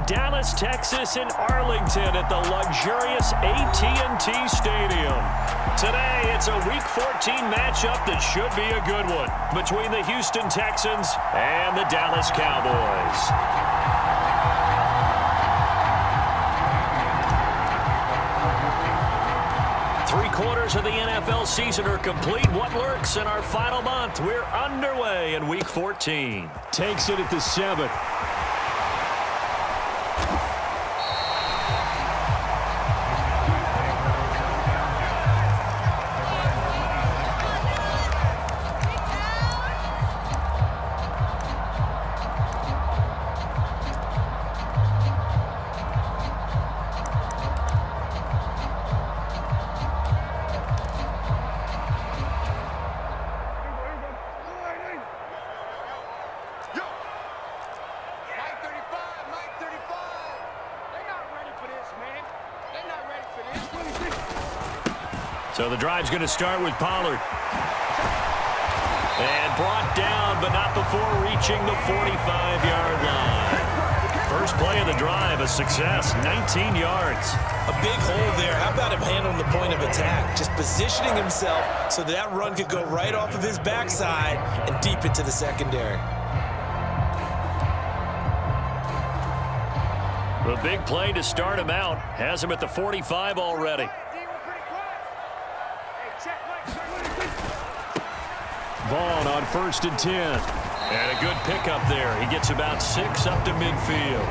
Dallas, Texas, and Arlington at the luxurious AT&T Stadium. Today, it's a Week 14 matchup that should be a good one between the Houston Texans and the Dallas Cowboys. Three-quarters of the NFL season are complete. What lurks in our final month? We're underway in Week 14. Takes it at the 7. So the drive's going to start with Pollard. And brought down, but not before reaching the 45-yard line. First play of the drive, a success, 19 yards. A big hole there. How about him handling the point of attack? Just positioning himself so that run could go right off of his backside and deep into the secondary. The big play to start him out has him at the 45 already. Vaughn on 1st and 10. And a good pickup there. He gets about 6 up to midfield.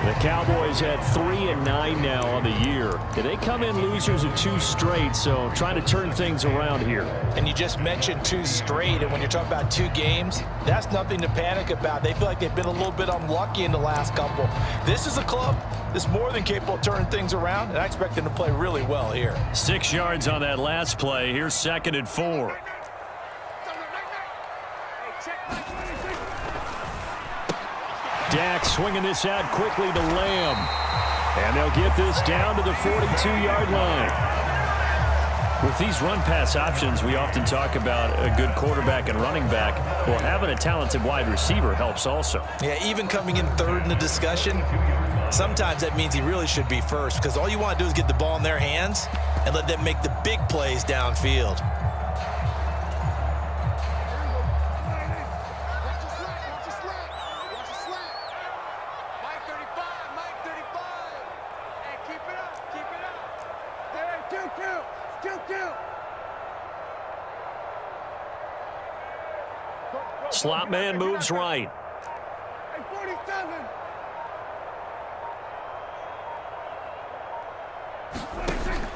The Cowboys at 3-9 now on the year. They come in losers of 2 straight, so trying to turn things around here. And you just mentioned 2 straight, and when you're talking about 2 games, that's nothing to panic about. They feel like they've been a little bit unlucky in the last couple. This is a club that's more than capable of turning things around, and I expect them to play really well here. 6 yards on that last play. Here's 2nd and 4. Dak swinging this out quickly to Lamb. And they'll get this down to the 42-yard line. With these run-pass options, we often talk about a good quarterback and running back. Well, having a talented wide receiver helps also. Yeah, even coming in 3rd in the discussion, sometimes that means he really should be first, because all you want to do is get the ball in their hands and let them make the big plays downfield. Slot man moves right.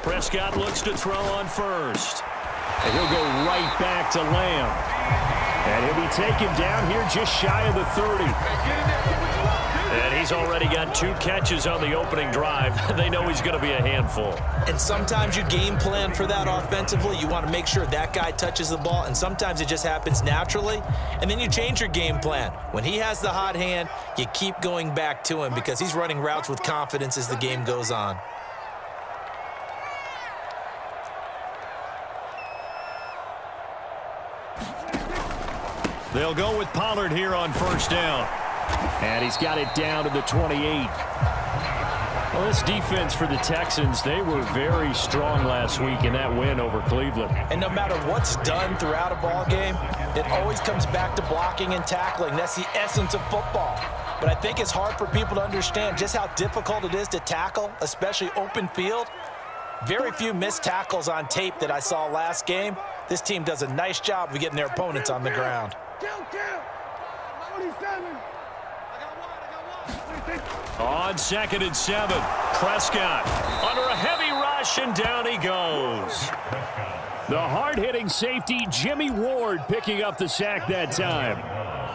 Prescott looks to throw on 1st. And he'll go right back to Lamb. And he'll be taken down here just shy of the 30. And he's already got 2 catches on the opening drive. They know he's going to be a handful. And sometimes you game plan for that offensively. You want to make sure that guy touches the ball, and sometimes it just happens naturally. And then you change your game plan. When he has the hot hand, you keep going back to him because he's running routes with confidence as the game goes on. They'll go with Pollard here on 1st down. And he's got it down to the 28. Well, this defense for the Texans, they were very strong last week in that win over Cleveland. And no matter what's done throughout a ball game, it always comes back to blocking and tackling. That's the essence of football. But I think it's hard for people to understand just how difficult it is to tackle, especially open field. Very few missed tackles on tape that I saw last game. This team does a nice job of getting their opponents on the ground. On 2nd and 7, Prescott under a heavy rush, and down he goes. The hard-hitting safety, Jimmy Ward, picking up the sack that time.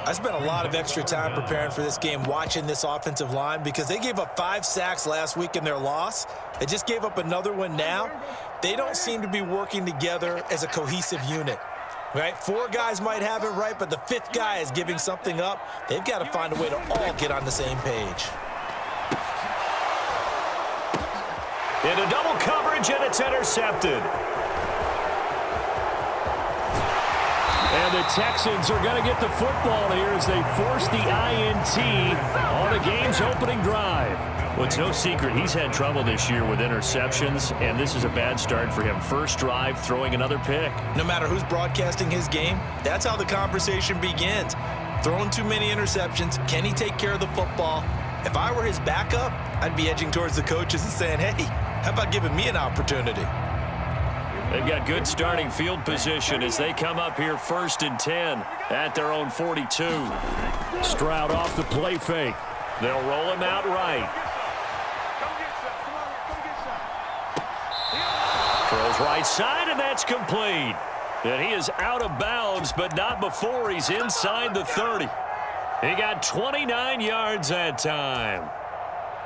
I spent a lot of extra time preparing for this game, watching this offensive line, because they gave up 5 sacks last week in their loss. They just gave up another one now. They don't seem to be working together as a cohesive unit. Right? 4 guys might have it right, but the 5th guy is giving something up. They've got to find a way to all get on the same page. Into double coverage, and it's intercepted. And the Texans are going to get the football here as they force the INT on the game's opening drive. Well, it's no secret he's had trouble this year with interceptions, and this is a bad start for him. First drive, throwing another pick. No matter who's broadcasting his game, that's how the conversation begins. Throwing too many interceptions. Can he take care of the football? If I were his backup, I'd be edging towards the coaches and saying, hey, how about giving me an opportunity? They've got good starting field position as they come up here 1st and 10 at their own 42. Stroud off the play fake. They'll roll him out right. Throws right side, and that's complete. And he is out of bounds, but not before he's inside the 30. He got 29 yards that time.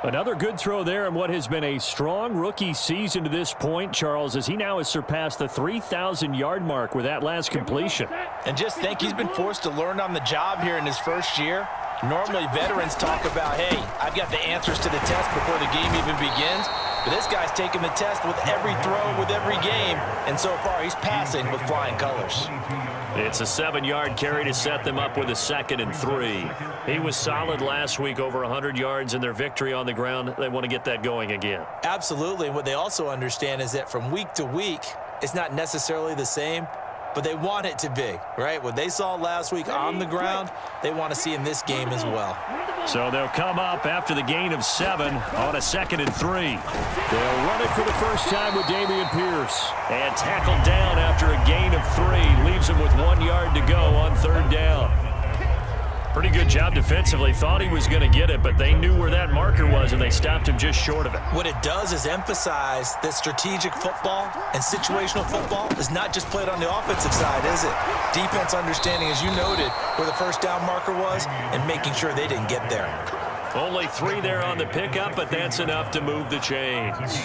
Another good throw there in what has been a strong rookie season to this point, Charles, as he now has surpassed the 3,000-yard mark with that last completion. And just think, he's been forced to learn on the job here in his first year. Normally, veterans talk about, hey, I've got the answers to the test before the game even begins. But this guy's taking the test with every throw, with every game. And so far, he's passing with flying colors. It's a 7-yard carry to set them up with a 2nd and 3. He was solid last week, over 100 yards in their victory on the ground. They want to get that going again. Absolutely. And what they also understand is that from week to week, it's not necessarily the same, but they want it to be, right? What they saw last week on the ground, they want to see in this game as well. So they'll come up after the gain of 7 on a 2nd and 3. They'll run it for the first time with Dameon Pierce. And tackled down after a gain of 3. Leaves him with 1 yard to go on 3rd down. Pretty good job defensively. Thought he was going to get it, but they knew where that marker was, and they stopped him just short of it. What it does is emphasize that strategic football and situational football is not just played on the offensive side, is it? Defense understanding, as you noted, where the first down marker was and making sure they didn't get there. Only 3 there on the pickup, but that's enough to move the chains.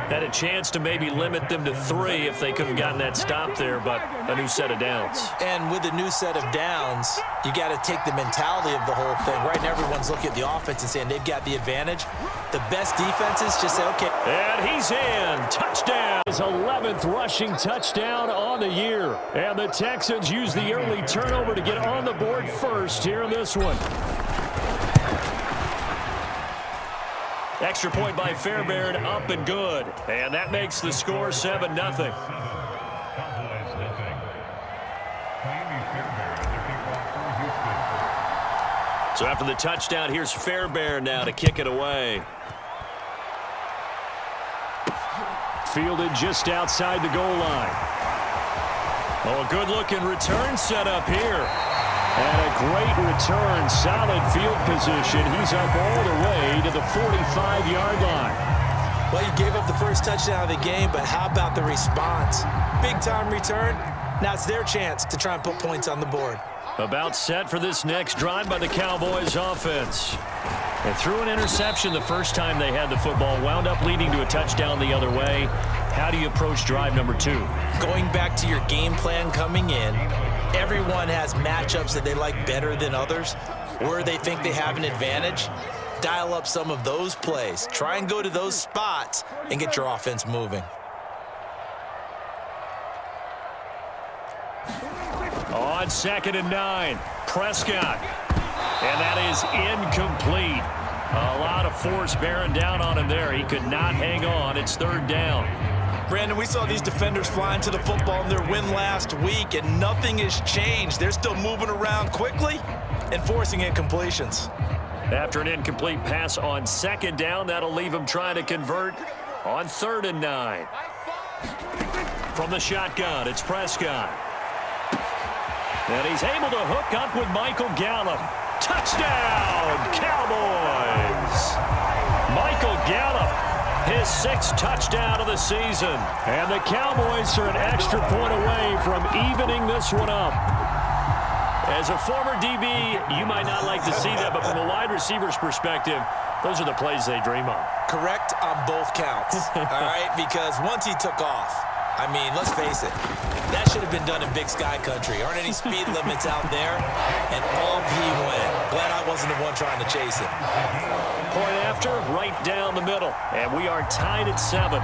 Had a chance to maybe limit them to 3 if they could have gotten that stop there, but a new set of downs. And with a new set of downs, you got to take the mentality of the whole thing. Right now, everyone's looking at the offense and saying they've got the advantage. The best defenses just say, okay. And he's in. Touchdown. His 11th rushing touchdown on the year. And the Texans use the early turnover to get on the board first here in this one. Extra point by Fairbairn, up and good. And that makes the score 7-0. So after the touchdown, here's Fairbairn now to kick it away. Fielded just outside the goal line. Oh, a good-looking return set up here. And a great return, solid field position. He's up all the way to the 45-yard line. Well, he gave up the first touchdown of the game, but how about the response? Big-time return. Now it's their chance to try and put points on the board. About set for this next drive by the Cowboys offense. They threw an interception the first time they had the football, wound up leading to a touchdown the other way. How do you approach drive number 2? Going back to your game plan coming in, everyone has matchups that they like better than others, where they think they have an advantage. Dial up some of those plays. Try and go to those spots and get your offense moving. On 2nd and 9, Prescott. And that is incomplete. A lot of force bearing down on him there. He could not hang on. It's 3rd down. Brandon, we saw these defenders flying to the football in their win last week, and nothing has changed. They're still moving around quickly and forcing incompletions. After an incomplete pass on 2nd down, that'll leave him trying to convert on 3rd and 9. From the shotgun, it's Prescott. And he's able to hook up with Michael Gallup. Touchdown, Cowboys! Michael Gallup, his 6th touchdown of the season. And the Cowboys are an extra point away from evening this one up. As a former DB, you might not like to see that, but from a wide receiver's perspective, those are the plays they dream of. Correct on both counts, all right? Because once he took off, I mean, let's face it, that should have been done in Big Sky Country. Aren't any speed limits out there? And off he went. Glad I wasn't the one trying to chase him. Point after, right down the middle. And we are tied at 7.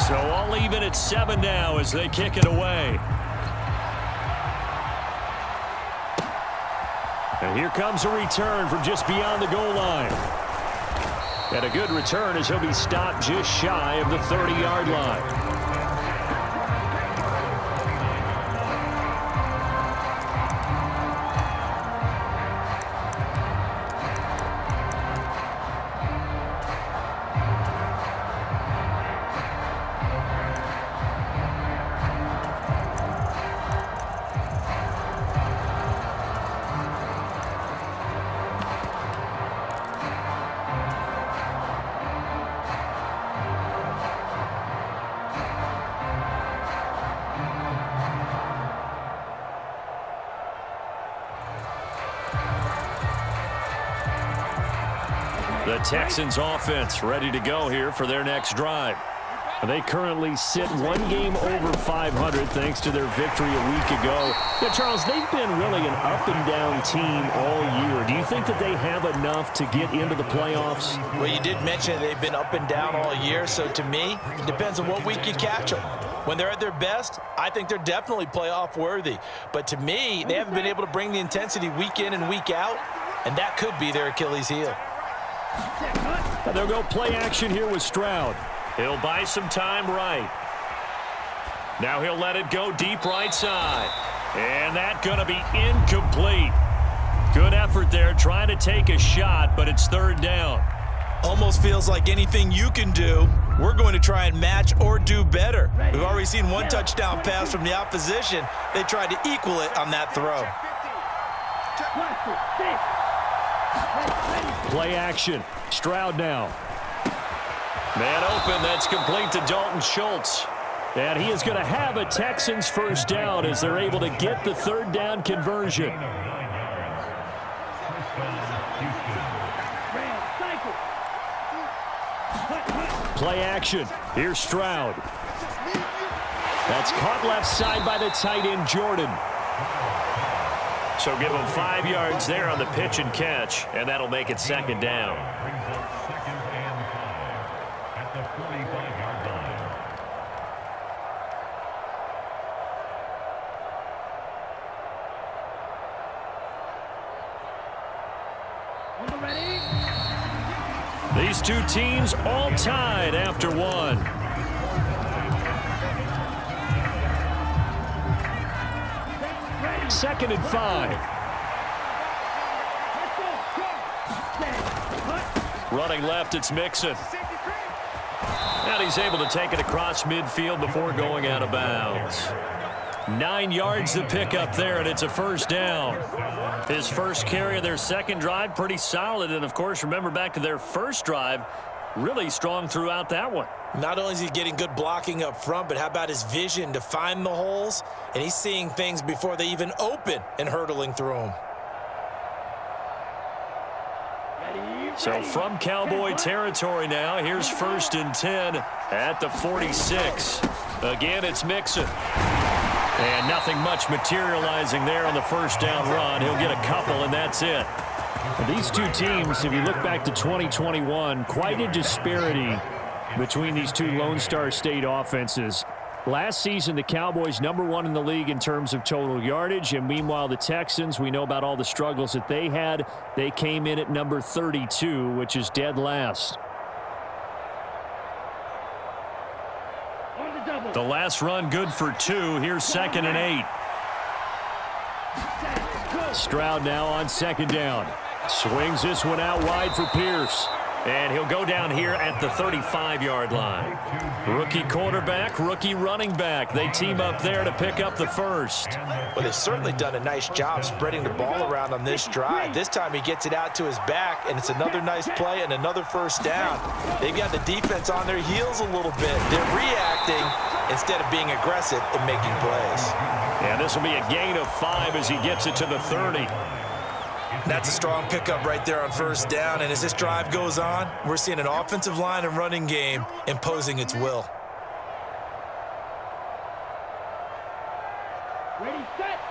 So all even at 7 now as they kick it away. And here comes a return from just beyond the goal line. And a good return as he'll be stopped just shy of the 30-yard line. The Texans offense ready to go here for their next drive. They currently sit one game over 500 thanks to their victory a week ago. Yeah, Charles, they've been really an up-and-down team all year. Do you think that they have enough to get into the playoffs? Well, you did mention they've been up and down all year, so to me, it depends on what week you catch them. When they're at their best, I think they're definitely playoff worthy. But to me, they haven't been able to bring the intensity week in and week out, and that could be their Achilles heel. They'll go play action here with Stroud. He'll buy some time right. Now he'll let it go deep right side. And that's going to be incomplete. Good effort there trying to take a shot, but it's third down. Almost feels like anything you can do, we're going to try and match or do better. We've already seen one touchdown pass from the opposition. They tried to equal it on that throw. Play action. Stroud now. Man open. That's complete to Dalton Schultz. And he is going to have a Texans first down as they're able to get the third down conversion. Play action. Here's Stroud. That's caught left side by the tight end, Jordan. So give him 5 yards there on the pitch and catch, and that'll make it second down. At the 45-yard line. These two teams all tied after one. Second and 5. Running left, it's Mixon. And he's able to take it across midfield before going out of bounds. 9 yards to pick up there, and it's a first down. His first carry of their second drive, pretty solid. And, of course, remember back to their first drive, really strong throughout that one. Not only is he getting good blocking up front, but how about his vision to find the holes? And he's seeing things before they even open and hurtling through them. So from Cowboy territory now, here's 1st and 10 at the 46. Again, it's Mixon. And nothing much materializing there on the first down run. He'll get a couple, and that's it. These two teams, if you look back to 2021, quite a disparity between these two Lone Star State offenses. Last season, the Cowboys #1 in the league in terms of total yardage, and meanwhile the Texans, we know about all the struggles that they had. They came in at number 32, which is dead last. The last run good for 2. Here's 2nd and 8. Stroud now on second down. Swings this one out wide for Pierce. And he'll go down here at the 35-yard line. Rookie quarterback, rookie running back. They team up there to pick up the first. Well, they've certainly done a nice job spreading the ball around on this drive. This time he gets it out to his back, and it's another nice play and another first down. They've got the defense on their heels a little bit. They're reacting instead of being aggressive and making plays. And this will be a gain of 5 as he gets it to the 30. That's a strong pickup right there on first down, and as this drive goes on, we're seeing an offensive line and running game imposing its will.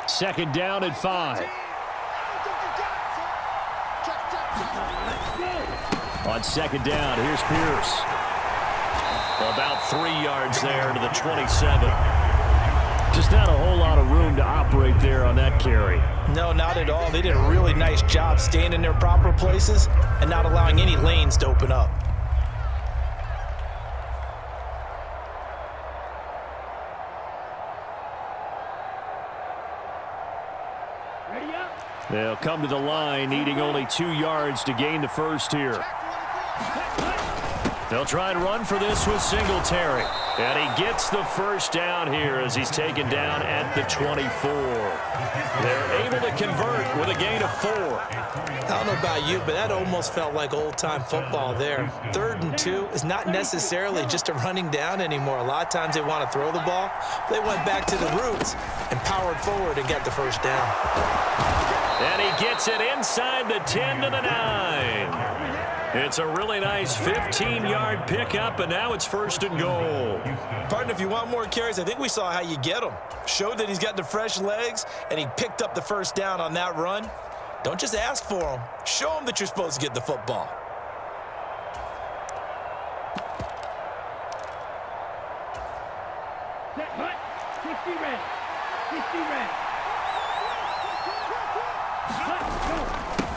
Second down and 5. On second down, here's Pierce. About 3 yards there to the 27. Just not a whole lot of room to operate there on that carry. No, not at all. They did a really nice job staying in their proper places and not allowing any lanes to open up. They'll come to the line, needing only 2 yards to gain the first here. They'll try and run for this with Singletary. And he gets the first down here as he's taken down at the 24. They're able to convert with a gain of 4. I don't know about you, but that almost felt like old-time football there. 3rd and 2 is not necessarily just a running down anymore. A lot of times they want to throw the ball. They went back to the roots and powered forward and got the first down. And he gets it inside the 10 to the 9. It's a really nice 15-yard pickup, and now it's 1st and goal. Partner, if you want more carries, I think we saw how you get them. Showed that he's got the fresh legs, and he picked up the first down on that run. Don't just ask for them. Show them that you're supposed to get the football.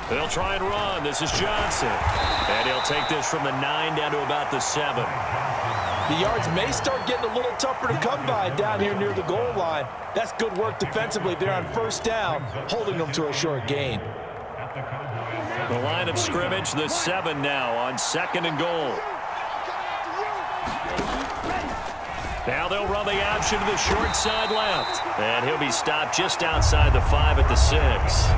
They'll try and run. This is Johnson. And he'll take this from the 9 down to about the 7. The yards may start getting a little tougher to come by down here near the goal line. That's good work defensively there on 1st down, holding them to a short gain. The line of scrimmage, the 7 now on 2nd and goal. Now they'll run the option to the short side left. And he'll be stopped just outside the 5 at the 6.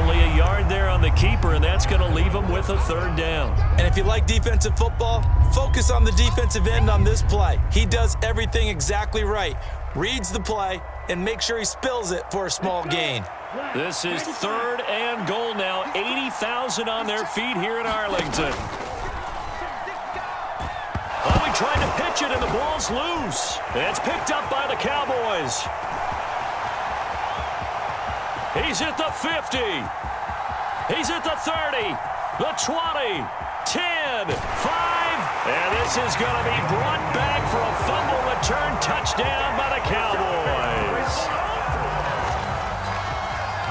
Only a yard there on the keeper, and that's going to leave him with a 3rd down. And if you like defensive football, focus on the defensive end on this play. He does everything exactly right. Reads the play and make sure he spills it for a small gain. This is 3rd and goal now. 80,000 on their feet here in Arlington. Oh, he tried to pitch it, and the ball's loose. It's picked up by the Cowboys. He's at the 50. He's at the 30, the 20, 10, 5. And this is going to be brought back for a fumble return touchdown by the Cowboys.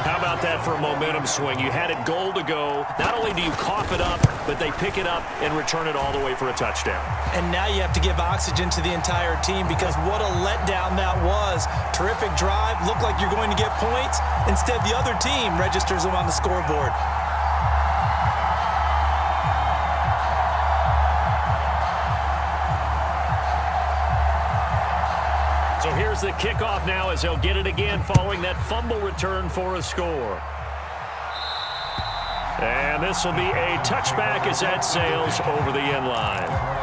How about that for a momentum swing? You had it goal to go. Not only do you cough it up, but they pick it up and return it all the way for a touchdown. And now you have to give oxygen to the entire team because what a letdown that was. Terrific drive. Looked like you're going to get points. Instead, the other team registers them on the scoreboard. So here's the kickoff now as they'll get it again following that fumble return for a score. And this will be a touchback as that sails over the end line.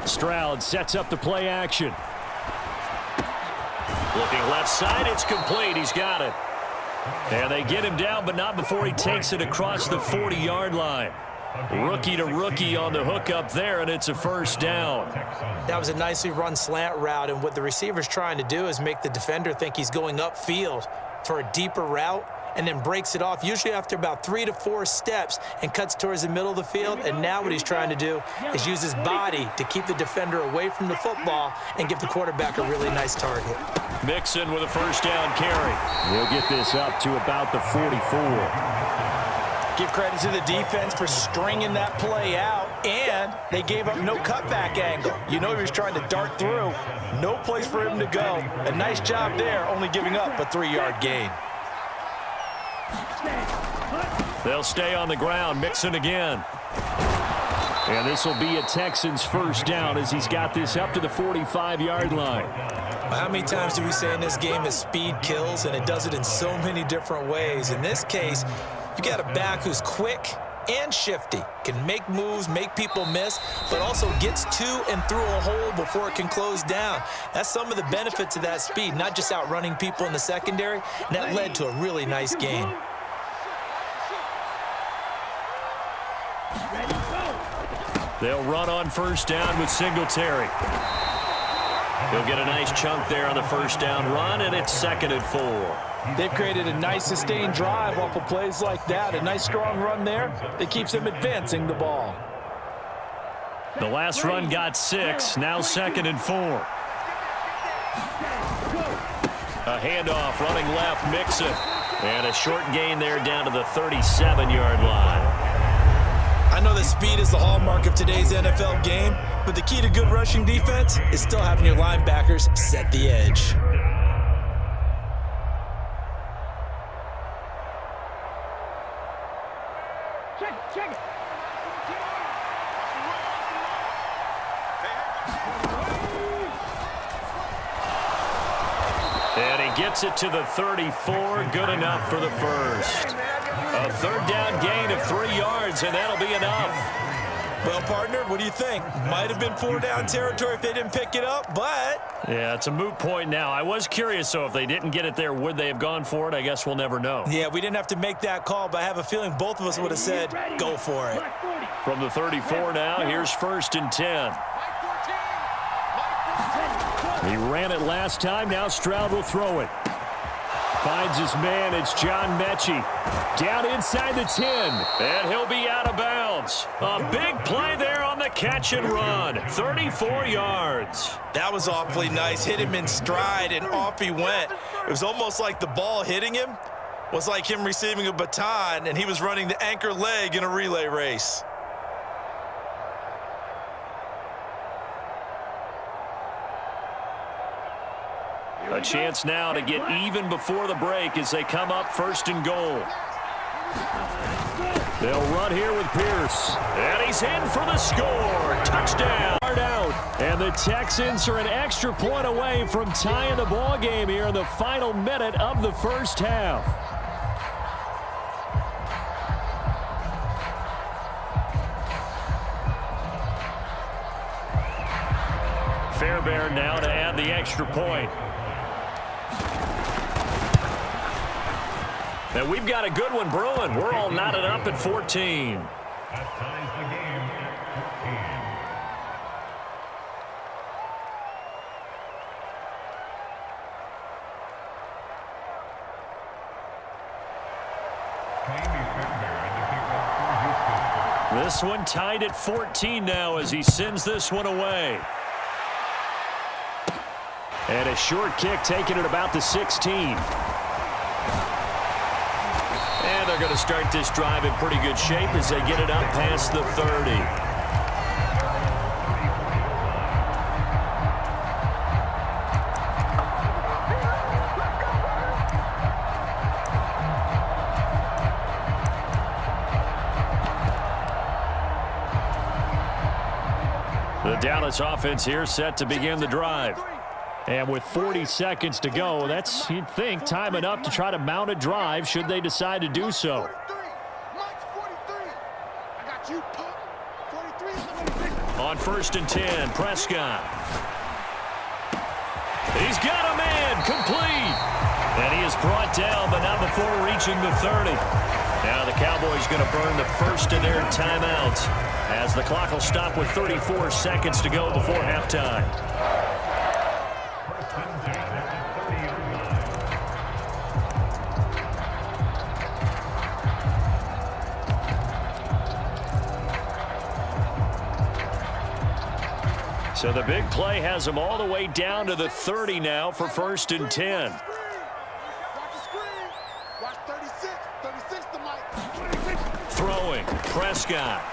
Stroud sets up the play action. Looking left side, it's complete. He's got it. And they get him down, but not before he takes it across the 40-yard line. Rookie to rookie on the hookup there, and it's a 1st down. That was a nicely run slant route, and what the receiver's trying to do is make the defender think he's going upfield for a deeper route, and then breaks it off, usually after about 3 to 4 steps, and cuts towards the middle of the field. And now what he's trying to do is use his body to keep the defender away from the football and give the quarterback a really nice target. Mixon with a 1st down carry. He'll get this up to about the 44. Give credit to the defense for stringing that play out, and they gave up no cutback angle. You know he was trying to dart through. No place for him to go. A nice job there, only giving up a 3-yard gain. They'll stay on the ground. Mixon again. And this will be a Texans 1st down as he's got this up to the 45-yard line. How many times do we say in this game that speed kills, and it does it in so many different ways? In this case, you got a back who's quick, and shifty. Can make moves, make people miss, but also gets to and through a hole before it can close down. That's some of the benefits of that speed, not just outrunning people in the secondary, and that led to a really nice game. They'll run on first down with Singletary. He'll get a nice chunk there on the first down run, and it's 2nd and 4. They've created a nice sustained drive off of plays like that. A nice strong run there that keeps them advancing the ball. The last run got 6, now 2nd and 4. A handoff, running left, Mixon. And a short gain there down to the 37-yard line. I know that speed is the hallmark of today's NFL game, but the key to good rushing defense is still having your linebackers set the edge. And he gets it to the 34, good enough for the first. A 3rd down gain of 3 yards, and that'll be enough. Well, partner, what do you think? Might have been 4-down territory if they didn't pick it up, but... Yeah, it's a moot point now. I was curious, so if they didn't get it there, would they have gone for it? I guess we'll never know. Yeah, we didn't have to make that call, but I have a feeling both of us would have said, go for it. From the 34 now, here's 1st and 10. He ran it last time. Now Stroud will throw it. Finds his man. It's John Mechie. Down inside the 10. And he'll be out of bounds. A big play there on the catch and run. 34 yards. That was awfully nice. Hit him in stride, and off he went. It was almost like the ball hitting him was like him receiving a baton, and he was running the anchor leg in a relay race. A chance now to get even before the break as they come up 1st and goal. They'll run here with Pierce. And he's in for the score. Touchdown. Out. And the Texans are an extra point away from tying the ball game here in the final minute of the first half. Fairbairn now to add the extra point. And we've got a good one brewing. We're all knotted up at 14. That ties the game at 14. This one tied at 14 now as he sends this one away. And a short kick taken at about the 16. And they're going to start this drive in pretty good shape as they get it up past the 30. The Dallas offense here set to begin the drive. And with 40 seconds to go, that's, you'd think, time enough to try to mount a drive should they decide to do so. On 1st and 10, Prescott. He's got a man, complete. And he is brought down, but not before reaching the 30. Now the Cowboys going to burn the first of their timeouts as the clock will stop with 34 seconds to go before halftime. So the big play has them all the way down to the 30 now for 1st and 10. Throwing, Prescott.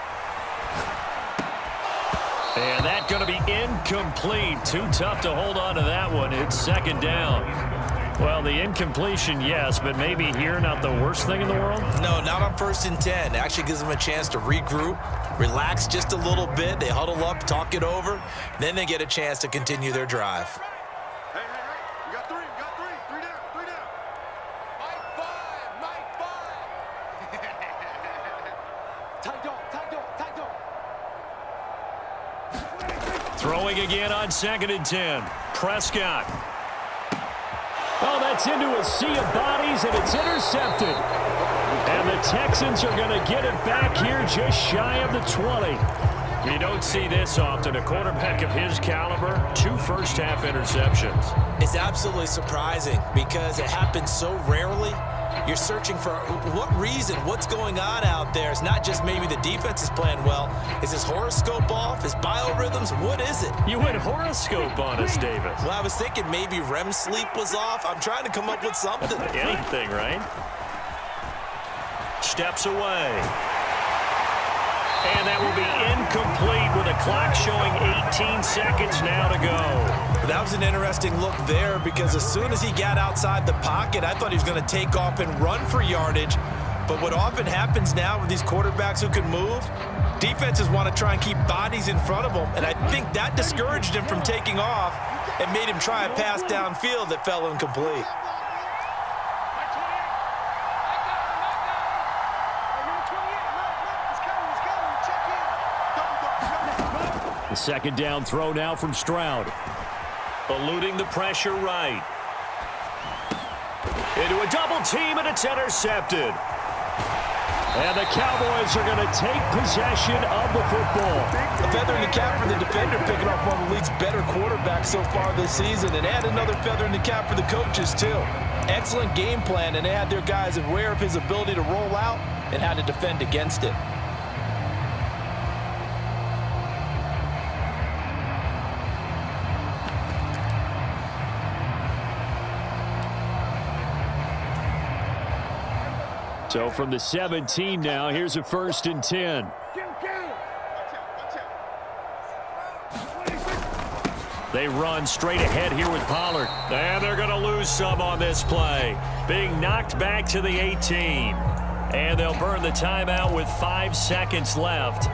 And that's going to be incomplete. Too tough to hold on to that one. It's 2nd down. Well, the incompletion, yes, but maybe here not the worst thing in the world? No, not on 1st and 10. It actually gives them a chance to regroup, relax just a little bit. They huddle up, talk it over. Then they get a chance to continue their drive. Hey, we got three. Three down. Mike 5. Throwing again on 2nd and 10. Prescott. Oh, that's into a sea of bodies, and it's intercepted. And the Texans are going to get it back here just shy of the 20. You don't see this often. A quarterback of his caliber, 2 first-half interceptions. It's absolutely surprising because it happens so rarely. You're searching for what reason, what's going on out there. It's not just maybe the defense is playing well. Is his horoscope off? His biorhythms? What is it? You went horoscope on us, Davis. Well, I was thinking maybe REM sleep was off. I'm trying to come up with something. Anything, right? Steps away. And that will be incomplete with a clock showing 18 seconds now to go. That was an interesting look there because as soon as he got outside the pocket, I thought he was going to take off and run for yardage. But what often happens now with these quarterbacks who can move, defenses want to try and keep bodies in front of them. And I think that discouraged him from taking off and made him try a pass downfield that fell incomplete. The second down throw now from Stroud. Eluding the pressure right. Into a double team, and it's intercepted. And the Cowboys are going to take possession of the football. A feather in the cap for the defender, picking off one of the league's better quarterbacks so far this season, and add another feather in the cap for the coaches, too. Excellent game plan, and they had their guys aware of his ability to roll out and how to defend against it. So from the 17 now, here's a 1st and 10. They run straight ahead here with Pollard. And they're going to lose some on this play. Being knocked back to the 18. And they'll burn the timeout with 5 seconds left.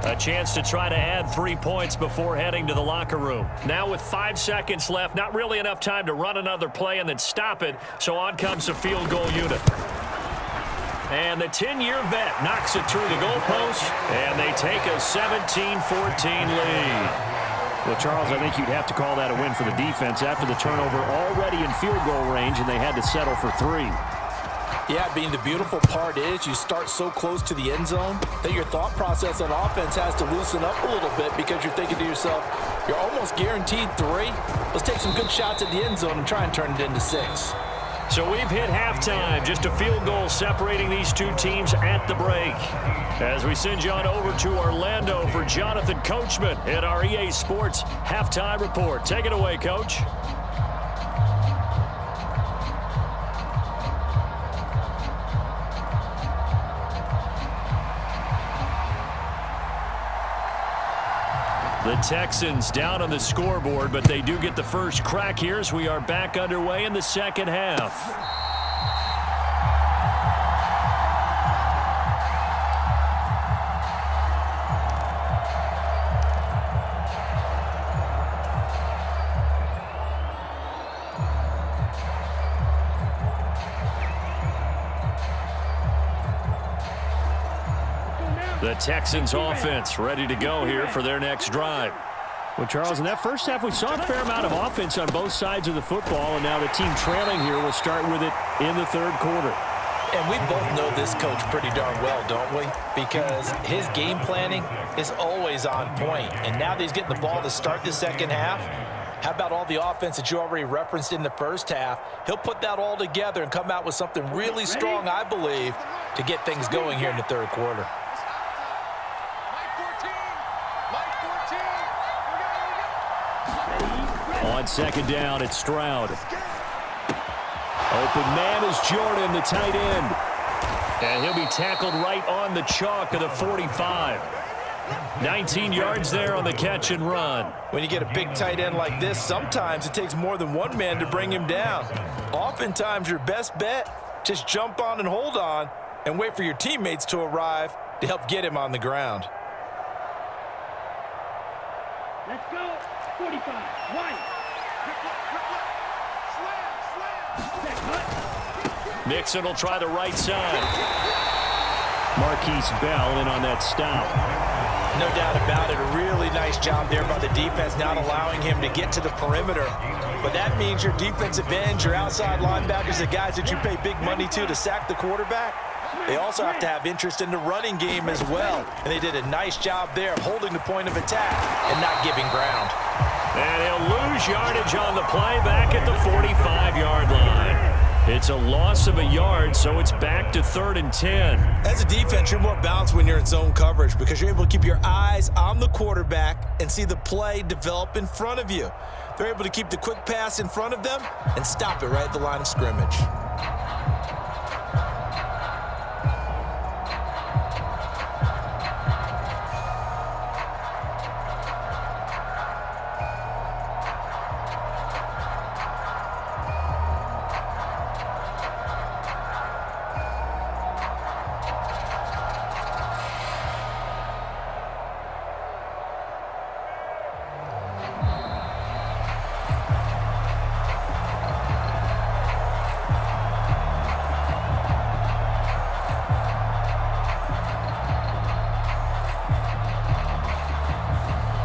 A chance to try to add 3 points before heading to the locker room. Now with 5 seconds left, not really enough time to run another play and then stop it. So on comes the field goal unit. And the 10-year vet knocks it through the goalpost, and they take a 17-14 lead. Well, Charles, I think you'd have to call that a win for the defense after the turnover already in field goal range, and they had to settle for 3. Yeah, Bean, the beautiful part is you start so close to the end zone that your thought process on offense has to loosen up a little bit because you're thinking to yourself, you're almost guaranteed 3. Let's take some good shots at the end zone and try and turn it into 6. So we've hit halftime, just a field goal separating these two teams at the break. As we send you on over to Orlando for Jonathan Coachman at our EA Sports Halftime Report. Take it away, Coach. The Texans down on the scoreboard, but they do get the first crack here as we are back underway in the second half. The Texans offense ready to go here for their next drive. Well, Charles, in that first half, we saw a fair amount of offense on both sides of the football, and now the team trailing here will start with it in the third quarter. And we both know this coach pretty darn well, don't we? Because his game planning is always on point. And now that he's getting the ball to start the second half, how about all the offense that you already referenced in the first half? He'll put that all together and come out with something really strong, I believe, to get things going here in the third quarter. On second down, it's Stroud. Open man is Jordan, the tight end. And he'll be tackled right on the chalk of the 45. 19 yards there on the catch and run. When you get a big tight end like this, sometimes it takes more than one man to bring him down. Oftentimes, your best bet, just jump on and hold on and wait for your teammates to arrive to help get him on the ground. Let's go. 45. 1. Nixon will try the right side. Marquise Bell in on that stop. No doubt about it. A really nice job there by the defense, not allowing him to get to the perimeter. But that means your defensive ends, your outside linebackers, the guys that you pay big money to sack the quarterback, they also have to have interest in the running game as well. And they did a nice job there of holding the point of attack and not giving ground. And he'll lose yardage on the play back at the 45-yard line. It's a loss of a yard, so it's back to 3rd and 10. As a defense, you're more balanced when you're in zone coverage because you're able to keep your eyes on the quarterback and see the play develop in front of you. They're able to keep the quick pass in front of them and stop it right at the line of scrimmage.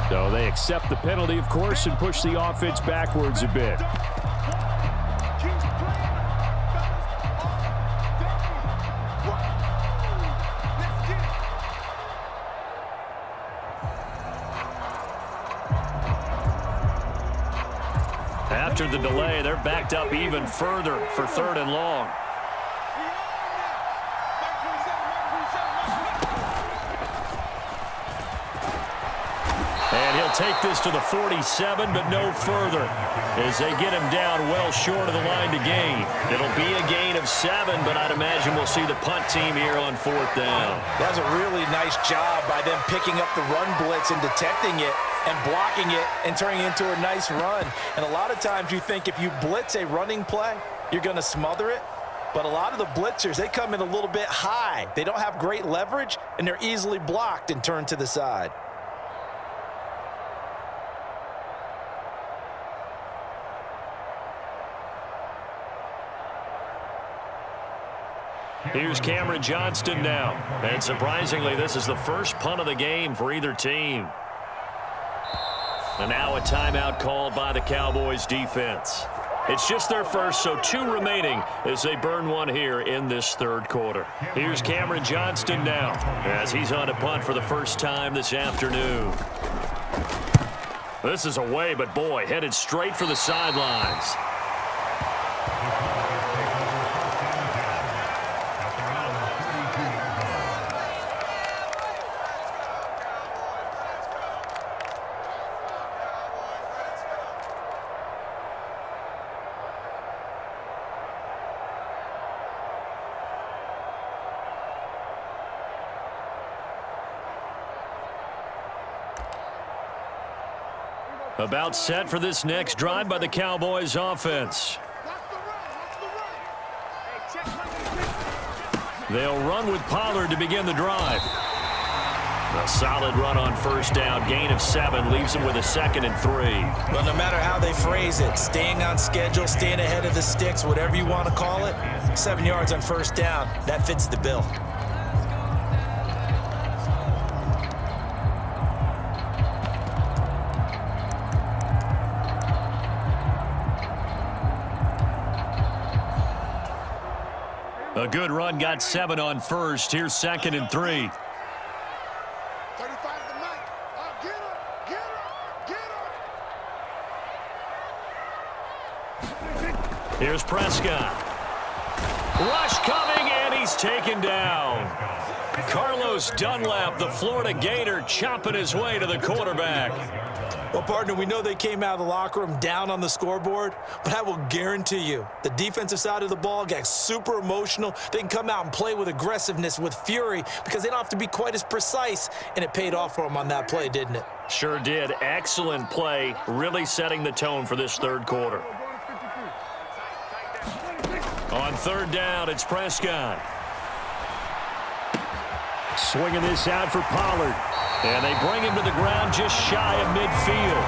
So they accept the penalty, of course, and push the offense backwards a bit. After the delay, they're backed up even further for 3rd and long. And he'll take this to the 47, but no further as they get him down well short of the line to gain. It'll be a gain of 7, but I'd imagine we'll see the punt team here on 4th down. That's a really nice job by them picking up the run blitz and detecting it and blocking it and turning it into a nice run. And a lot of times you think if you blitz a running play, you're going to smother it. But a lot of the blitzers, they come in a little bit high. They don't have great leverage, and they're easily blocked and turned to the side. Here's Cameron Johnston now. And surprisingly, this is the first punt of the game for either team. And now a timeout called by the Cowboys defense. It's just their first, so 2 remaining as they burn one here in this 3rd quarter. Here's Cameron Johnston now as he's on a punt for the first time this afternoon. This is away, but boy, headed straight for the sidelines. About set for this next drive by the Cowboys offense. They'll run with Pollard to begin the drive. A solid run on 1st down. Gain of 7 leaves them with a 2nd and 3. But no matter how they phrase it, staying on schedule, staying ahead of the sticks, whatever you want to call it, 7 yards on 1st down, that fits the bill. A good run, got 7 on 1st. Here's 2nd and 3. 35 to Mike. Get him. Here's Prescott. Rush coming, and he's taken down. Carlos Dunlap, the Florida Gator, chopping his way to the quarterback. Well, partner, we know they came out of the locker room down on the scoreboard, but I will guarantee you the defensive side of the ball got super emotional. They can come out and play with aggressiveness, with fury, because they don't have to be quite as precise, and it paid off for them on that play, didn't it? Sure did. Excellent play, really setting the tone for this 3rd quarter. On 3rd down, it's Prescott. Swinging this out for Pollard. And they bring him to the ground just shy of midfield.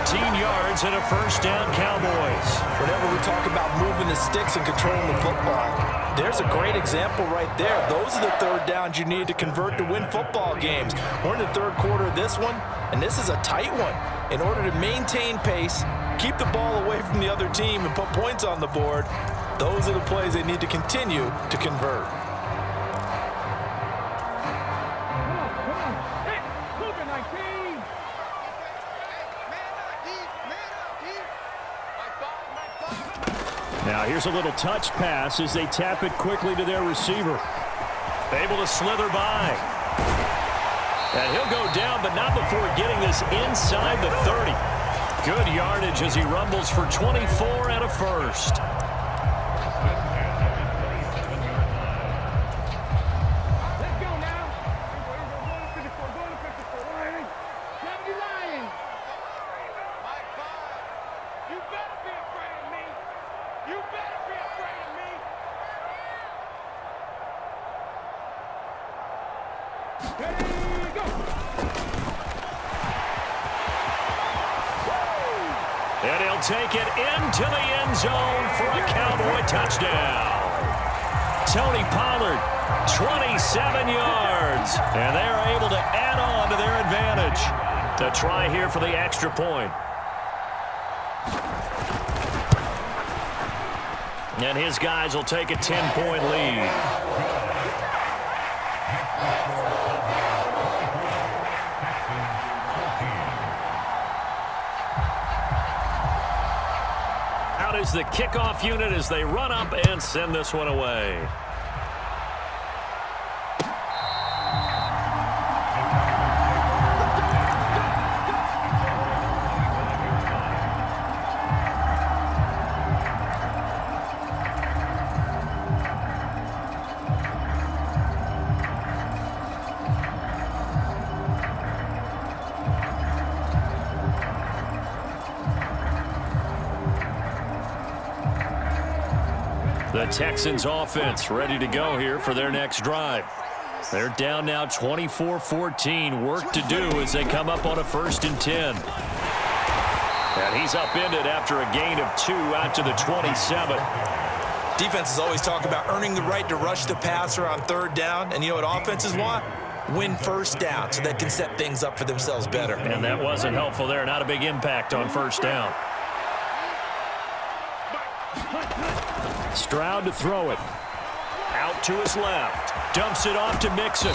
13 yards and a 1st down, Cowboys. Whenever we talk about moving the sticks and controlling the football, There's a great example right there. Those are the third downs you need to convert to win football games. We're in the third quarter of this one, and this is a tight one. In order to maintain pace, keep the ball away from the other team, and put points on the board, those are the plays they need to continue to convert. Now here's a little touch pass as they tap it quickly to their receiver. Able to slither by. And he'll go down, but not before getting this inside the 30. Good yardage as he rumbles for 24 and a first. And he'll take it into the end zone for a Cowboy touchdown. Tony Pollard, 27 yards. And they're able to add on to their advantage. To try here for the extra point. And his guys will take a 10-point lead. Out is the kickoff unit as they run up and send this one away. The Texans offense ready to go here for their next drive. They're down now 24-14. Work to do as they come up on a 1st and 10. And he's upended after a gain of 2 out to the 27. Defenses always talk about earning the right to rush the passer on 3rd down. And you know what offenses want? Win 1st down so they can set things up for themselves better. And that wasn't helpful there. Not a big impact on 1st down. Stroud to throw it. Out to his left. Dumps it off to Mixon.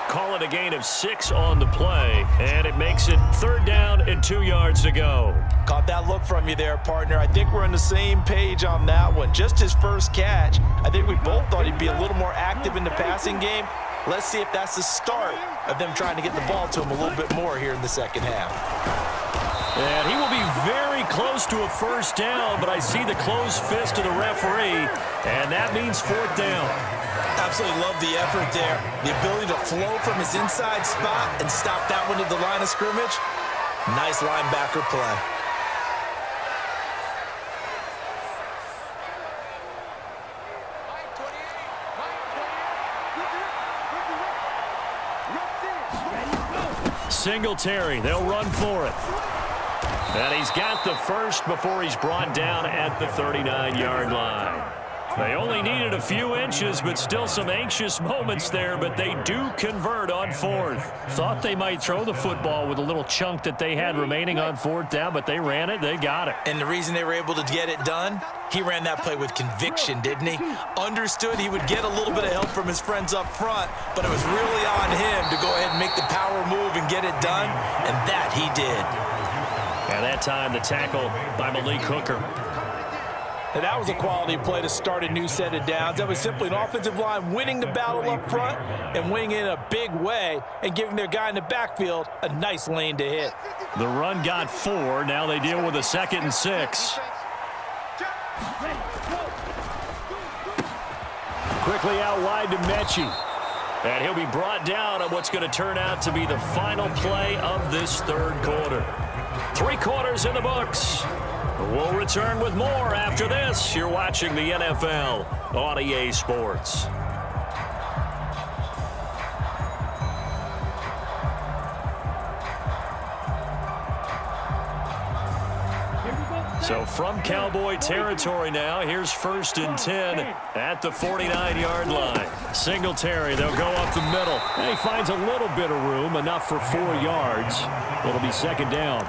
Call it a gain of 6 on the play. And it makes it 3rd down and 2 yards to go. Caught that look from you there, partner. I think we're on the same page on that one. Just his first catch. I think we both thought he'd be a little more active in the passing game. Let's see if that's the start of them trying to get the ball to him a little bit more here in the second half. And he will be very close to a 1st down, but I see the closed fist of the referee, and that means 4th down. Absolutely love the effort there. The ability to flow from his inside spot and stop that one at the line of scrimmage. Nice linebacker play. Singletary, they'll run for it. And he's got the first before he's brought down at the 39-yard line. They only needed a few inches, but still some anxious moments there, but they do convert on 4th. Thought they might throw the football with a little chunk that they had remaining on 4th down, but they ran it, they got it. And the reason they were able to get it done, he ran that play with conviction, didn't he? Understood he would get a little bit of help from his friends up front, but it was really on him to go ahead and make the power move and get it done, and that he did. And that time, the tackle by Malik Hooker. And that was a quality play to start a new set of downs. That was simply an offensive line winning the battle up front and winning in a big way and giving their guy in the backfield a nice lane to hit. The run got 4. Now they deal with a 2nd and 6. Quickly out wide to Mechie. And he'll be brought down on what's going to turn out to be the final play of this 3rd quarter. 3 quarters in the books. We'll return with more after this. You're watching the NFL on EA Sports. So from Cowboy territory now, here's 1st and 10 at the 49-yard line. Singletary, they'll go up the middle. And he finds a little bit of room, enough for 4 yards. It'll be 2nd down.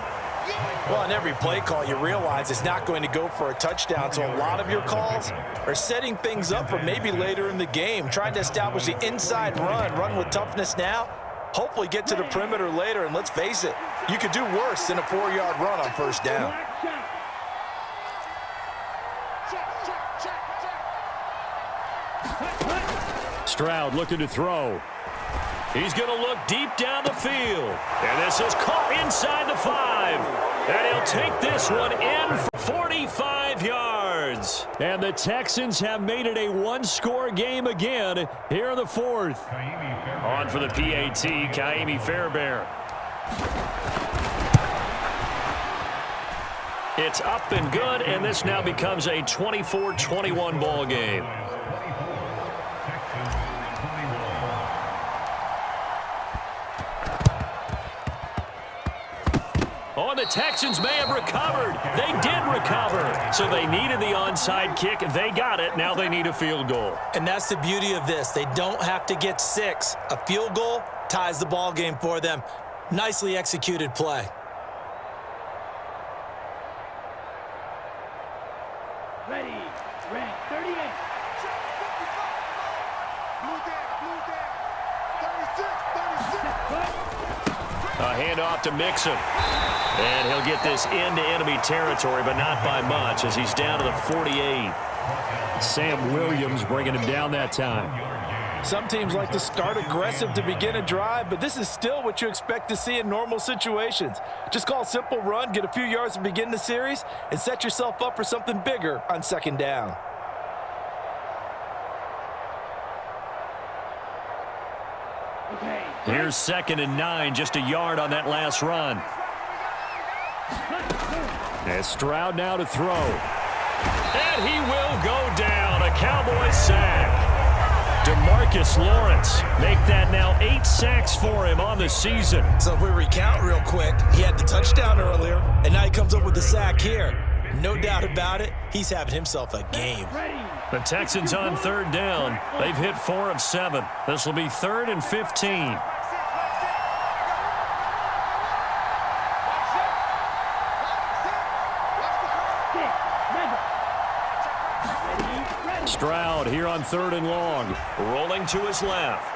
Well, on every play call, you realize it's not going to go for a touchdown, so a lot of your calls are setting things up for maybe later in the game, trying to establish the inside run with toughness now, hopefully get to the perimeter later, and let's face it, you could do worse than a 4-yard run on 1st down. Stroud looking to throw. He's going to look deep down the field. And this is caught inside the 5. And he'll take this one in for 45 yards. And the Texans have made it a one-score game again here in the 4th. On for the PAT, Kaimi Fairbairn. It's up and good, and this now becomes a 24-21 ball game. Oh, and the Texans may have recovered. They did recover. So they needed the onside kick. They got it. Now they need a field goal. And that's the beauty of this. They don't have to get 6. A field goal ties the ball game for them. Nicely executed play. Ready, red, 38. Blue down, 36, 36. A handoff to Mixon. And he'll get this into enemy territory, but not by much as he's down to the 48. Sam Williams bringing him down that time. Some teams like to start aggressive to begin a drive, but this is still what you expect to see in normal situations. Just call a simple run, get a few yards to begin the series, and set yourself up for something bigger on 2nd down. Okay. Here's 2nd and 9, just a yard on that last run. And Stroud now to throw. And he will go down. A Cowboys sack. DeMarcus Lawrence make that now 8 sacks for him on the season. So if we recount real quick, he had the touchdown earlier, and now he comes up with the sack here. No doubt about it, he's having himself a game. The Texans on 3rd down. They've hit 4 of 7. This will be 3rd and 15. Stroud here on 3rd and long. Rolling to his left.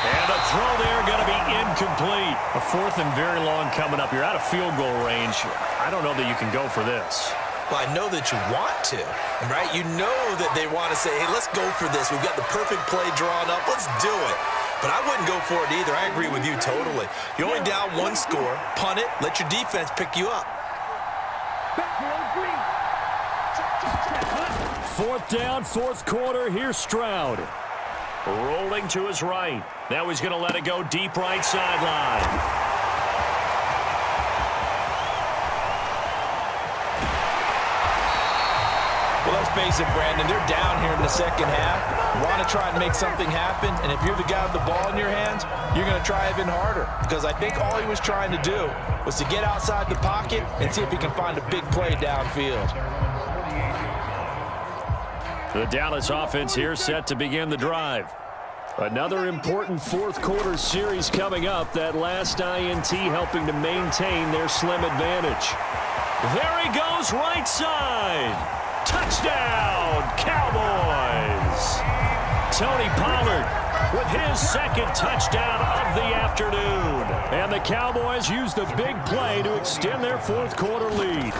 And a throw there going to be incomplete. A 4th and very long coming up. You're out of field goal range. I don't know that you can go for this. Well, I know that you want to, right? You know that they want to say, hey, let's go for this. We've got the perfect play drawn up. Let's do it. But I wouldn't go for it either. I agree with you totally. You're only down 1 score. Punt it. Let your defense pick you up. 4th down, 4th quarter. Here's Stroud. Rolling to his right. Now he's going to let it go deep right sideline. Well, let's face it, Brandon, they're down here in the 2nd half. Want to try and make something happen, and if you're the guy with the ball in your hands, you're going to try even harder, because I think all he was trying to do was to get outside the pocket and see if he can find a big play downfield. The Dallas offense here set to begin the drive. Another important 4th quarter series coming up. That last INT helping to maintain their slim advantage. There he goes right side. Touchdown, Cowboys. Tony Pollard with his 2nd touchdown of the afternoon. And the Cowboys use the big play to extend their 4th quarter lead.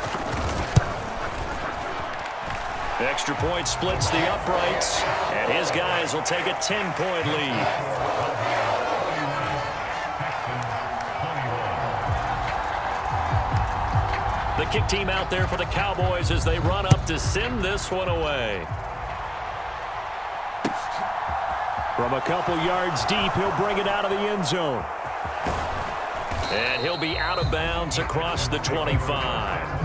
Extra point splits the uprights, and his guys will take a 10-point lead. The kick team out there for the Cowboys as they run up to send this one away. From a couple yards deep, he'll bring it out of the end zone. And he'll be out of bounds across the 25.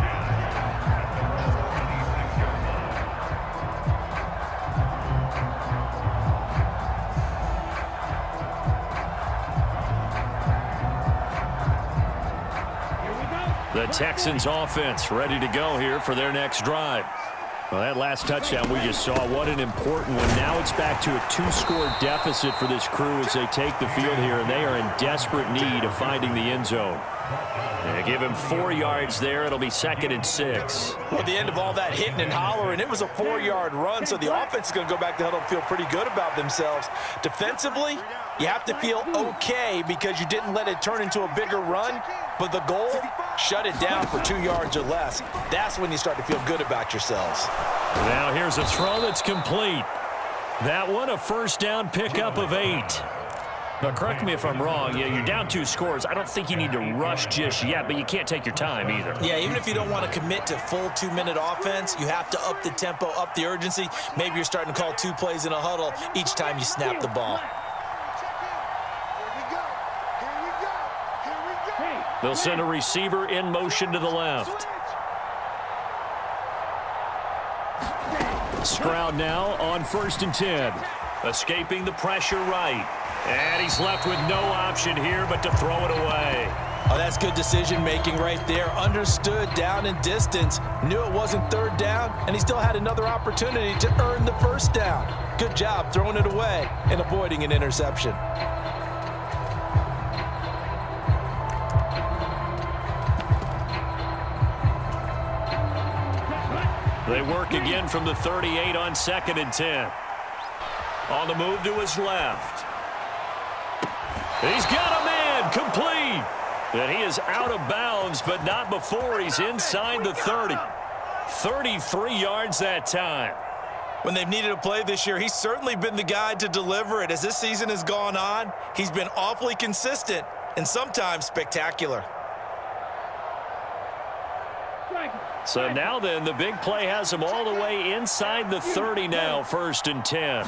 The Texans offense ready to go here for their next drive. Well, that last touchdown we just saw, what an important one. Now it's back to a 2-score deficit for this crew as they take the field here, and they are in desperate need of finding the end zone. They give him 4 yards there. It'll be 2nd and 6. Well, at the end of all that hitting and hollering, it was a 4-yard run, so the offense is going to go back to huddle and feel pretty good about themselves. Defensively, you have to feel okay because you didn't let it turn into a bigger run, but the goal, shut it down for 2 yards or less. That's when you start to feel good about yourselves. Now here's a throw that's complete. That one, a first down pickup of 8. Now, correct me if I'm wrong. Yeah, you're down 2 scores. I don't think you need to rush just yet, but you can't take your time either. Yeah, even if you don't want to commit to full 2-minute offense, you have to up the tempo, up the urgency. Maybe you're starting to call 2 plays in a huddle each time you snap the ball. They'll send a receiver in motion to the left. Stroud now on 1st and 10. Escaping the pressure right. And he's left with no option here but to throw it away. Oh, that's good decision-making right there. Understood down and distance. Knew it wasn't 3rd down, and he still had another opportunity to earn the 1st down. Good job throwing it away and avoiding an interception. They work again from the 38 on 2nd and 10. On the move to his left. He's got a man, complete. And he is out of bounds, but not before he's inside the 30. 33 yards that time. When they've needed a play this year, he's certainly been the guy to deliver it. As this season has gone on, he's been awfully consistent and sometimes spectacular. So now then, the big play has him all the way inside the 30 now, 1st and 10.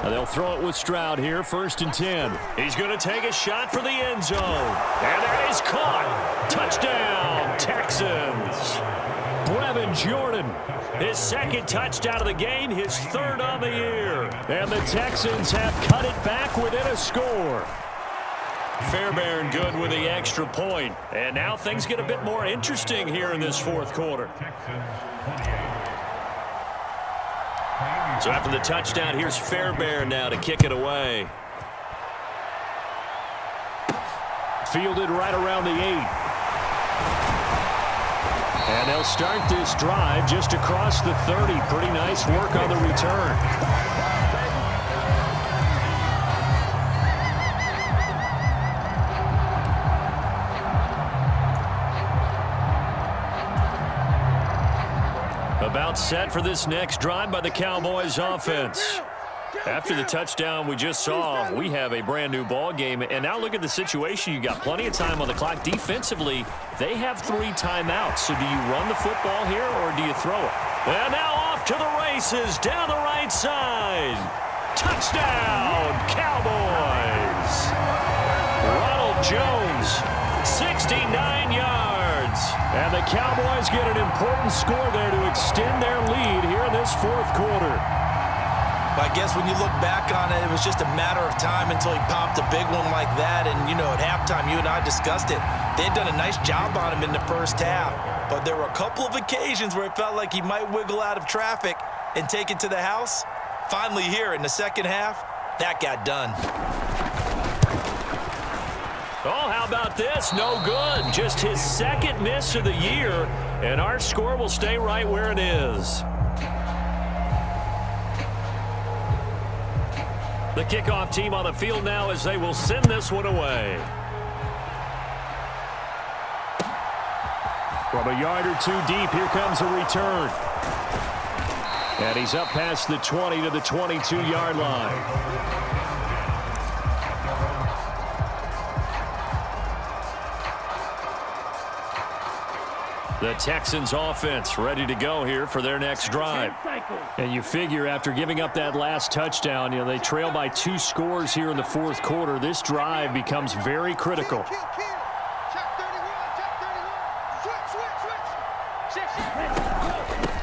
And they'll throw it with Stroud here, 1st and 10. He's going to take a shot for the end zone. And that is caught. Touchdown, Texans. Brevin Jordan. His 2nd touchdown of the game, his 3rd on the year. And the Texans have cut it back within a score. Fairbairn good with the extra point. And now things get a bit more interesting here in this 4th quarter. So after the touchdown, here's Fairbairn now to kick it away. Fielded right around the 8. And they'll start this drive just across the 30. Pretty nice work on the return. About set for this next drive by the Cowboys offense. After the touchdown we just saw, we have a brand new ball game. And now look at the situation. You got plenty of time on the clock. Defensively, they have 3 timeouts. So do you run the football here or do you throw it? And now off to the races down the right side. Touchdown, Cowboys. Ronald Jones, 69 yards. And the Cowboys get an important score there to extend their lead here in this 4th quarter. I guess when you look back on it, it was just a matter of time until he popped a big one like that. And, you know, at halftime, you and I discussed it. They had done a nice job on him in the 1st half. But there were a couple of occasions where it felt like he might wiggle out of traffic and take it to the house. Finally here in the 2nd half, that got done. Oh, how about this? No good. Just his 2nd miss of the year, and our score will stay right where it is. The kickoff team on the field now as they will send this one away. From a yard or 2 deep, here comes a return. And he's up past the 20 to the 22-yard line. The Texans offense ready to go here for their next drive. And you figure after giving up that last touchdown, you know, they trail by 2 scores here in the 4th quarter. This drive becomes very critical.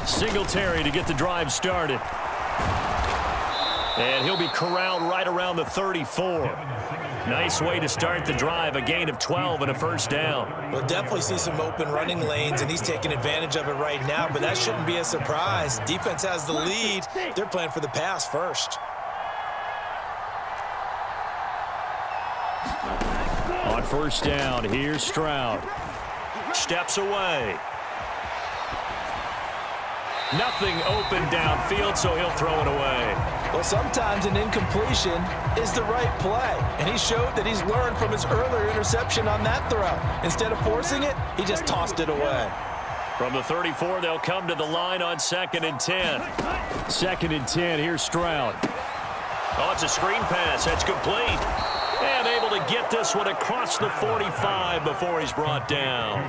Singletary to get the drive started. And he'll be corralled right around the 34. Nice way to start the drive, a gain of 12 and a first down. We'll definitely see some open running lanes, and he's taking advantage of it right now, but that shouldn't be a surprise. Defense has the lead. They're playing for the pass first. On first down, here's Stroud. Steps away. Nothing open downfield, so he'll throw it away. Well, sometimes an incompletion is the right play, and he showed that he's learned from his earlier interception on that throw. Instead of forcing it, he just tossed it away. From the 34, they'll come to the line on 2nd and 10. 2nd and 10, here's Stroud. Oh, it's a screen pass. That's complete. And able to get this one across the 45 before he's brought down.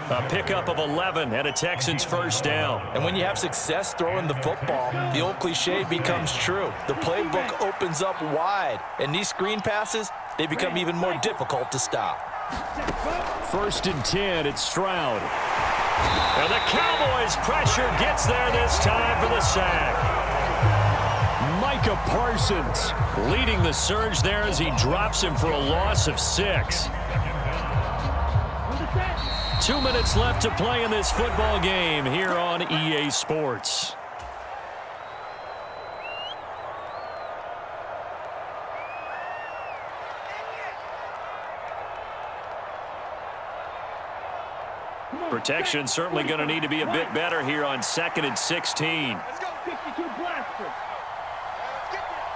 A pickup of 11 and a Texans first down. And when you have success throwing the football, the old cliche becomes true. The playbook opens up wide, and these screen passes, they become even more difficult to stop. 1st and 10, it's Stroud. And the Cowboys pressure gets there this time for the sack. Micah Parsons leading the surge there as he drops him for a loss of 6. 2 minutes left to play in this football game here on EA Sports. Protection certainly going to need to be a bit better here on 2nd and 16. Let's go. 52 blaster.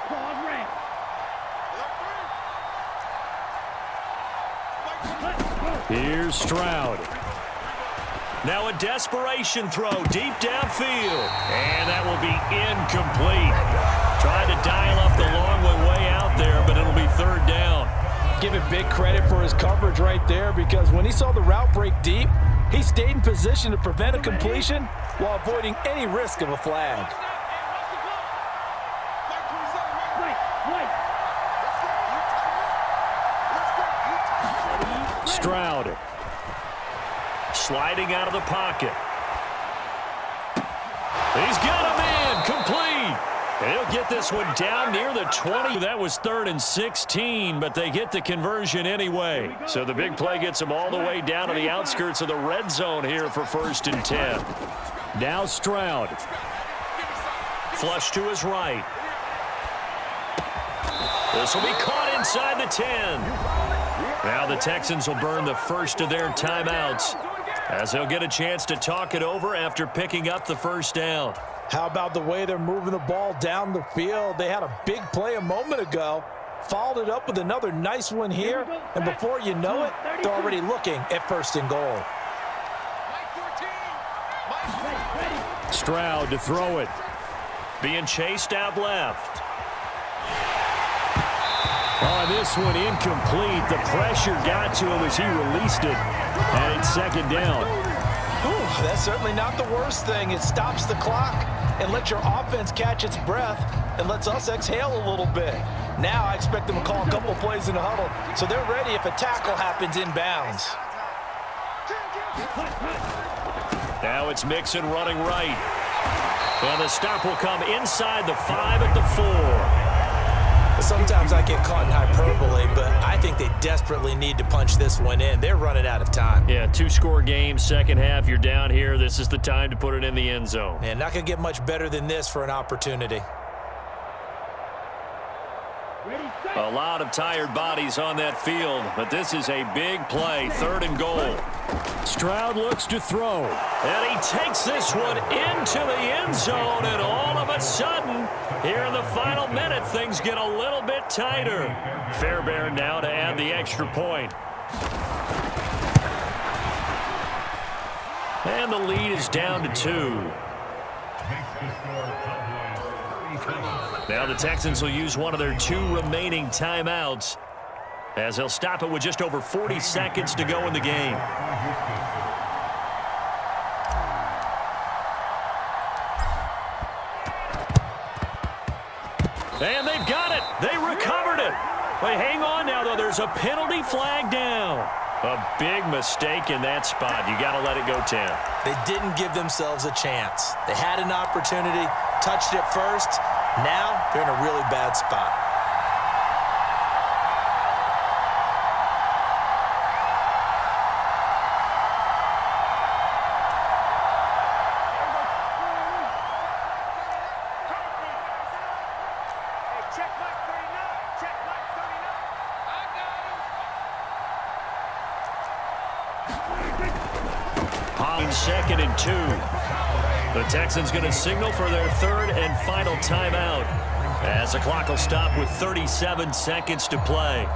Claws ran. Here's Stroud. Now a desperation throw deep downfield. And that will be incomplete. Tried to dial up the long way out there, but it'll be 3rd down. Give him big credit for his coverage right there, because when he saw the route break deep, he stayed in position to prevent a completion while avoiding any risk of a flag. Stroud sliding out of the pocket. He's got a man complete. And he'll get this one down near the 20. That was 3rd and 16, but they get the conversion anyway. So the big play gets them all the way down to the outskirts of the red zone here for 1st and 10. Now Stroud. Flush to his right. This will be caught inside the 10. Now the Texans will burn the first of their timeouts as they'll get a chance to talk it over after picking up the first down. How about the way they're moving the ball down the field? They had a big play a moment ago, followed it up with another nice one here, and before you know it, they're already looking at 1st and goal. Stroud to throw it. Being chased out left. On this one, incomplete. The pressure got to him as he released it, and it's 2nd down. Ooh, that's certainly not the worst thing. It stops the clock and lets your offense catch its breath and lets us exhale a little bit. Now I expect them to call a couple plays in the huddle, so they're ready if a tackle happens inbounds. Now it's Mixon running right. And the stop will come inside the 5 at the 4. Sometimes I get caught in hyperbole, but I think they desperately need to punch this one in. They're running out of time. Yeah, 2-score game, second half. You're down here. This is the time to put it in the end zone. And not going to get much better than this for an opportunity. A lot of tired bodies on that field, but this is a big play. 3rd and goal. Stroud looks to throw. And he takes this one into the end zone, and all of a sudden, here in the final minute, things get a little bit tighter. Fairbairn now to add the extra point. And the lead is down to 2. Now the Texans will use one of their 2 remaining timeouts as they'll stop it with just over 40 seconds to go in the game. And they've got it. They recovered it. But hang on now, though. There's a penalty flag down. A big mistake in that spot. You got to let it go, Tim. They didn't give themselves a chance. They had an opportunity, touched it first. Now they're in a really bad spot. On 2nd and 2. The Texans going to signal for their third and final timeout as the clock will stop with 37 seconds to play.